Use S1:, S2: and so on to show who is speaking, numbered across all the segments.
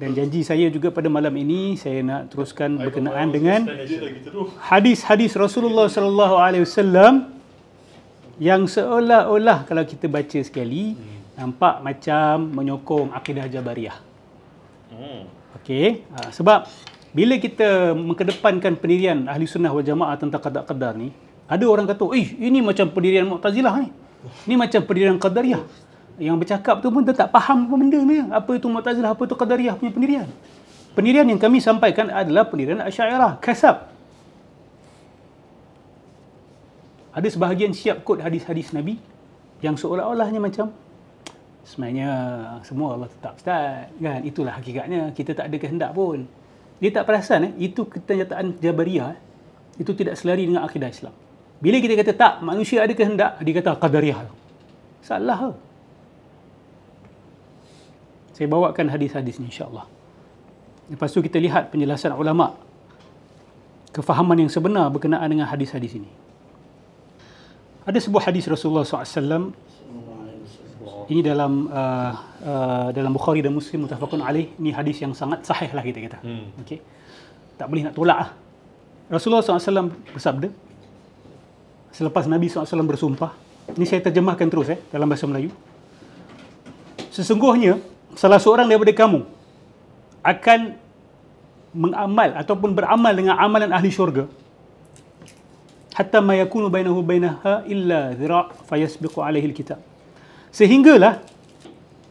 S1: Dan janji saya juga pada malam ini saya nak teruskan berkenaan dengan hadis-hadis Rasulullah sallallahu alaihi wasallam yang seolah-olah kalau kita baca sekali nampak macam menyokong akidah Jabariyah. Okey, sebab bila kita mengedepankan pendirian Ahli Sunnah wal Jamaah tentang qada-qadar ni, ada orang kata, ini macam pendirian Mu'tazilah ni. Ini macam pendirian Qadariyah. Yang bercakap tu pun dia tak faham apa benda ni. Apa itu Mu'tazilah, apa itu Qadariyah punya pendirian. Pendirian yang kami sampaikan adalah pendirian Asy'ariyah, kasab. Ada sebahagian siap kod hadis-hadis Nabi yang seolah-olahnya macam sebenarnya semua Allah tetap Ustaz, kan? Itulah hakikatnya, kita tak ada kehendak pun. Dia tak perasan itu kenyataan Jabariyah itu tidak selari dengan akidah Islam. Bila kita kata tak, manusia ada kehendak, dia kata Qadariyah. Salah. Saya bawakan hadis-hadis ni insya-Allah. Lepas tu kita lihat penjelasan ulama kefahaman yang sebenar berkenaan dengan hadis-hadis ini. Ada sebuah hadis Rasulullah SAW. Ini dalam Bukhari dan Muslim muttafaqun alaih. Ini hadis yang sangat sahih lah kita kata. Okey. Tak boleh nak tolak lah. Rasulullah SAW bersabda selepas Nabi SAW bersumpah. Ini saya terjemahkan terus dalam bahasa Melayu. Sesungguhnya salah seorang daripada kamu akan mengamal ataupun beramal dengan amalan ahli syurga hatta ma yakunu bainahu bainaha illa dhira' fayasbiqu alaihi alkitab. Sehinggalah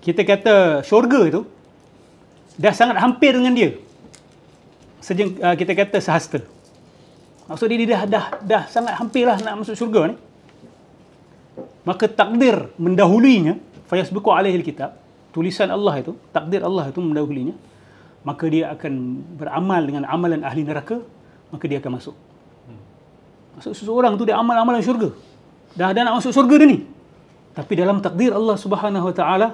S1: kita kata syurga itu dah sangat hampir dengan dia. Kita kata sehasta. Maksud dia dah sangat hampirlah nak masuk syurga ni. Maka takdir mendahuluinya, fayasbiqu alaihi alkitab, tulisan Allah itu, takdir Allah itu mendahuluinya, maka dia akan beramal dengan amalan ahli neraka, maka dia akan masuk. Maksud seseorang tu dia amal amalan syurga. Dah nak masuk syurga dia ni. Tapi dalam takdir Allah Subhanahu Wa Taala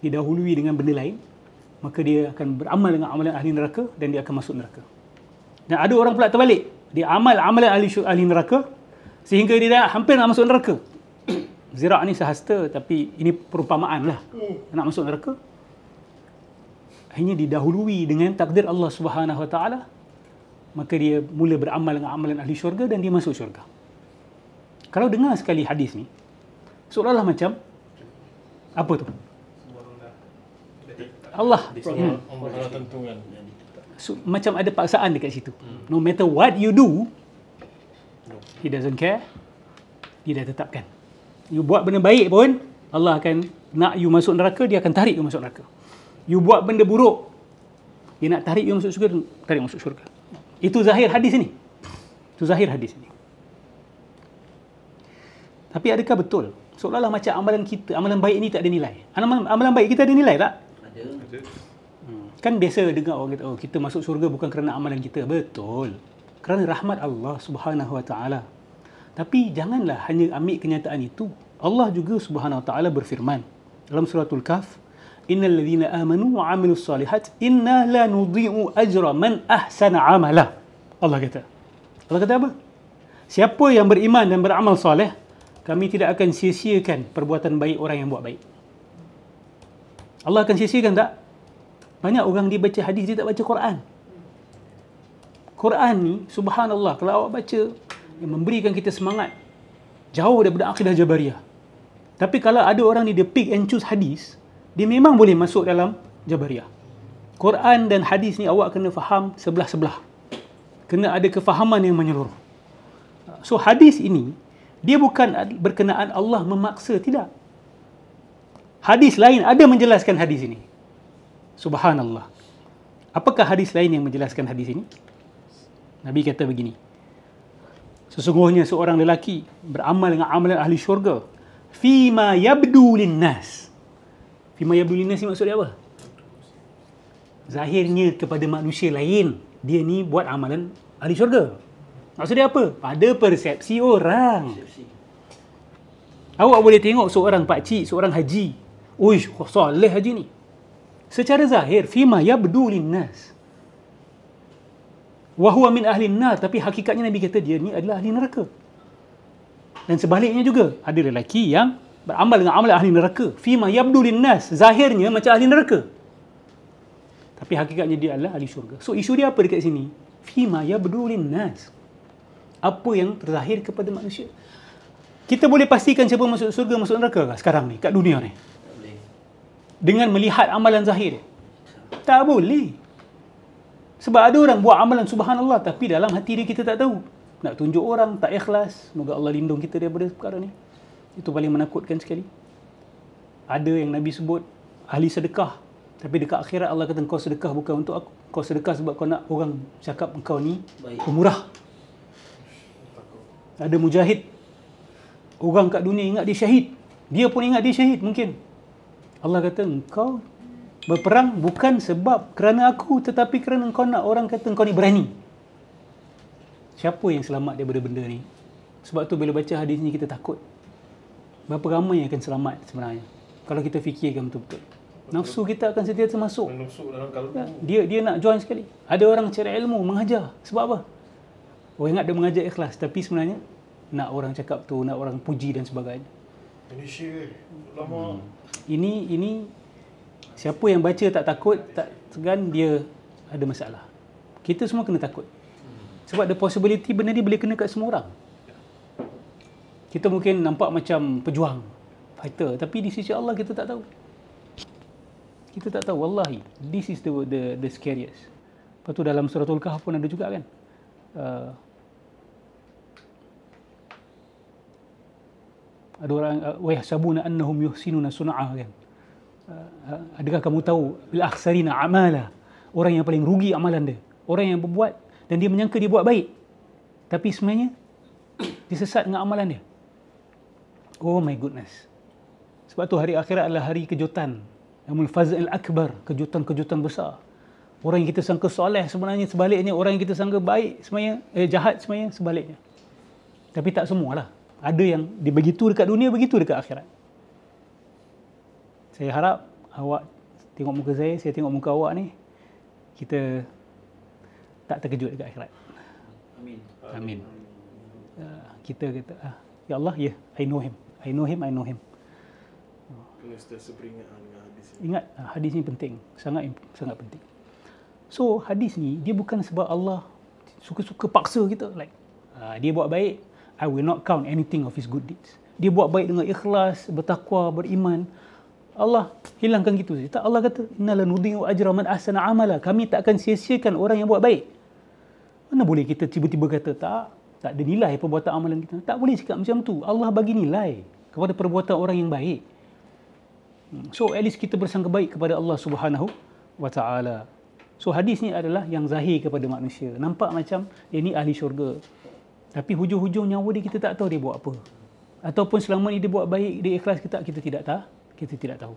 S1: didahului dengan benda lain, maka dia akan beramal dengan amalan ahli neraka dan dia akan masuk neraka. Dan ada orang pula terbalik. Dia amal amalan ahli neraka sehingga dia dah hampir nak masuk neraka. Zira' ni sehasta, tapi ini perumpamaan lah. Nak masuk neraka, akhirnya didahului dengan takdir Allah Subhanahu Wa Taala, maka dia mula beramal dengan amalan ahli syurga dan dia masuk syurga. Kalau dengar sekali hadis ni, seolah-olah macam apa tu? Allah tentukan. Macam ada paksaan dekat situ. No matter what you do, He doesn't care. Dia dah tetapkan. You buat benda baik pun, Allah akan nak you masuk neraka, dia akan tarik you masuk neraka. You buat benda buruk, dia nak tarik you masuk syurga, tarik masuk syurga. Itu zahir hadis ni. Itu zahir hadis ni. Tapi adakah betul? Seolah-olah macam amalan kita, amalan baik ni tak ada nilai. Amalan baik kita ada nilai tak? Ada. Kan biasa dengar orang kata, kita masuk syurga bukan kerana amalan kita. Betul. Kerana rahmat Allah Subhanahu Wa Taala. Tapi janganlah hanya ambil kenyataan itu. Allah juga Subhanahu Wa Taala berfirman dalam suratul Kahf, innal ladzina amanu wa 'amilus solihat inna la nudhi'u ajra man ahsana 'amala. Allah kata apa? Siapa yang beriman dan beramal soleh, kami tidak akan sia-siakan perbuatan baik orang yang buat baik. Allah akan sia-siakan tak? Banyak orang dia baca hadis, dia tak baca Quran. Quran ni, subhanallah, kalau awak baca, yang memberikan kita semangat jauh daripada akidah Jabariyah. Tapi kalau ada orang ni dia pick and choose hadis, dia memang boleh masuk dalam Jabariyah. Quran dan hadis ni awak kena faham sebelah-sebelah. Kena ada kefahaman yang menyeluruh. So hadis ini, dia bukan berkenaan Allah memaksa, tidak. Hadis lain ada menjelaskan hadis ini. Subhanallah. Apakah hadis lain yang menjelaskan hadis ini? Nabi kata begini, sesungguhnya seorang lelaki beramal dengan amalan ahli syurga fima yabdu linnas. Fima yabdu linnas ni maksud dia apa? Zahirnya kepada manusia lain, dia ni buat amalan ahli syurga. Maksud dia apa? Pada persepsi orang. Awak boleh tengok seorang pakcik, seorang haji, uish, soleh haji ni. Secara zahir, fima yabdu linnas, wa huwa min ahli nar, tapi hakikatnya Nabi kata dia ni adalah ahli neraka. Dan sebaliknya juga, ada lelaki yang beramal dengan amalan ahli neraka. Fima yabdu linnas, zahirnya macam ahli neraka. Tapi hakikatnya dia adalah ahli syurga. So isu dia apa dekat sini? Fima yabdu linnas. Apa yang terzahir kepada manusia. Kita boleh pastikan siapa masuk surga, masuk neraka sekarang ni, kat dunia ni? Dengan melihat amalan zahir. Tak boleh. Sebab ada orang buat amalan subhanallah, tapi dalam hati dia kita tak tahu. Nak tunjuk orang, tak ikhlas. Moga Allah lindung kita daripada perkara ni. Itu paling menakutkan sekali. Ada yang Nabi sebut ahli sedekah, tapi dekat akhirat Allah kata kau sedekah bukan untuk aku. Kau sedekah sebab kau nak orang cakap engkau ni pemurah. Ada mujahid. Orang kat dunia ingat dia syahid. Dia pun ingat dia syahid mungkin. Allah kata engkau berperang bukan sebab kerana aku, tetapi kerana engkau nak orang kata engkau ni berani. Siapa yang selamat daripada benda ni? Sebab tu bila baca hadis ni kita takut. Berapa ramai yang akan selamat sebenarnya kalau kita fikirkan betul-betul. Nafsu kita akan sentiasa masuk. Dia nak join sekali. Ada orang cari ilmu, mengajar. Sebab apa? Orang ingat dia mengajar ikhlas, tapi sebenarnya nak orang cakap tu, nak orang puji dan sebagainya.
S2: Malaysia lama.
S1: Ini siapa yang baca tak takut, tak segan, dia ada masalah. Kita semua kena takut. Sebab the possibility benda ni boleh kena kat semua orang. Kita mungkin nampak macam pejuang, fighter, tapi di sisi Allah kita tak tahu. Kita tak tahu, wallahi. This is the scariest. Lepas tu dalam suratul Kahf pun ada juga kan. Ada orang wa yahsabuna annahum yuhsinuna sun'a kan. Adakah kamu tahu bil akhsarina amala, orang yang paling rugi amalan dia, orang yang berbuat dan dia menyangka dia buat baik, tapi sebenarnya dia sesat dengan amalan dia. Oh my goodness. Sebab tu hari akhirat adalah hari kejutan, yaumul faz'il akbar, kejutan-kejutan besar. Orang yang kita sangka soleh sebenarnya sebaliknya, orang yang kita sangka baik sebenarnya jahat sebenarnya sebaliknya. Tapi tak semualah. Ada yang dia begitu dekat dunia, begitu dekat akhirat. Saya harap awak tengok muka saya tengok muka awak ni, kita tak terkejut dekat akhirat. Amin. Kita kata, ya Allah, ya, I know him.
S2: Kena sentiasa beringat dengan hadis ini.
S1: Ingat, hadis ni penting. Sangat penting. So, hadis ni, dia bukan sebab Allah suka-suka paksa kita. Like, dia buat baik, I will not count anything of his good deeds. Dia buat baik dengan ikhlas, bertakwa, beriman. Allah hilangkan gitu saja. Tak, Allah kata, innala nudhi'u ajra man ahsana amala. Kami tak akan sia-siakan orang yang buat baik. Mana boleh kita tiba-tiba kata tak ada nilai perbuatan amalan kita. Tak boleh cakap macam tu. Allah bagi nilai kepada perbuatan orang yang baik. So at least kita bersangka baik kepada Allah Subhanahu wa taala. So hadis ni adalah yang zahir kepada manusia. Nampak macam dia ni ahli syurga. Tapi hujung-hujung nyawa dia kita tak tahu dia buat apa. Ataupun selama ni dia buat baik, dia ikhlas kita tidak tahu.